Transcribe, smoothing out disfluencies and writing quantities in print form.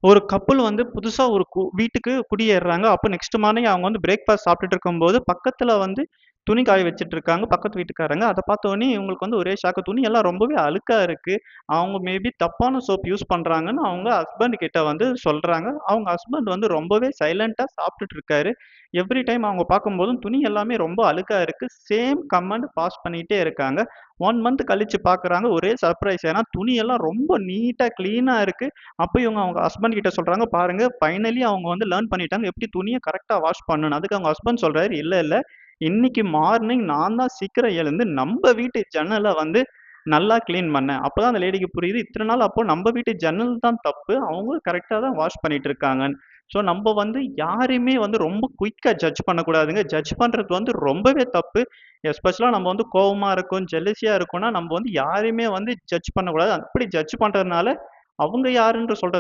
ஒரு கப்புள் வந்து புதுசா ஒரு வீட்டுக்கு குடியேறுறாங்க. அப்ப நெக்ஸ்ட் மார்னிங் அவங்க வந்து பிரேக்ஃபாஸ்ட் சாப்பிட்டுட்டு இருக்கும்போது, பக்கத்துல வந்து துணி காய வச்சுட்டு இருக்காங்க பக்கத்து வீட்டுக்காரங்க. அத பார்த்தோனே இவங்களுக்கு வந்து ஒரே ஷாக்கு. துணி எல்லாம் ரொம்பவே அழுக்கா இருக்கு. அவங்க மேபி தப்பான சோப் யூஸ் பண்றாங்கன்னு அவங்க ஹஸ்பண்ட் கிட்ட வந்து சொல்றாங்க. அவங்க ஹஸ்பண்ட் வந்து ரொம்பவே சைலன்ட்டா சாப்பிட்டுட்டு இருக்காரு. எவ்ரி டைம் அவங்க பார்க்கும்போதும் துணி எல்லாமே ரொம்ப அழுக்கா இருக்கு. சேம் கமெண்ட் பாஸ் பண்ணிட்டே இருக்காங்க. 1 மந்த் கழிச்சு பார்க்குறாங்க. ஒரே சர்ப்ரைஸ். ஏன்னா துணி எல்லாம் ரொம்ப நீட்டா, கிளீனா இருக்கு. அப்ப இவங்க அவங்க ஹஸ்பண்ட் கிட்ட சொல்றாங்க, பாருங்க ஃபைனலி அவங்க வந்து லேர்ன் பண்ணிட்டாங்க. எப்படி துணிய கரெக்ட்டா வாஷ் பண்ணணும். அதுக்கு அவங்க ஹஸ்பண்ட் சொல்றாரு, "இல்ல, இல்ல. இன்னைக்கு மார்னிங் நான் தான் சீக்கிரம் எழுந்து நம்ப வீட்டு ஜன்னல வந்து நல்லா கிளீன் பண்ணேன்." அப்பதான் அந்த லேடிக்கு புரியுது, இத்தன நாள் அப்போ நம்ப வீட்டு ஜன்னல் தான் தப்பு. அவங்களும் கரெக்ட்டா தான் வாஷ் பண்ணிட்டு இருக்காங்கன்னு. ஸோ நம்ப வந்து யாரையுமே வந்து ரொம்ப குயிக்கா ஜட்ஜ் பண்ணக்கூடாதுங்க. ஜட்ஜ் பண்றது வந்து ரொம்பவே தப்பு. எஸ்பெஷலா நம்ம வந்து கோவமா இருக்கோம், ஜெலஸியா இருக்கோம்னா, நம்ம வந்து யாரையுமே வந்து ஜட்ஜ் பண்ணக்கூடாது. அப்படி ஜட்ஜ் பண்றதுனால அவங்க யாருன்ற சொல்றது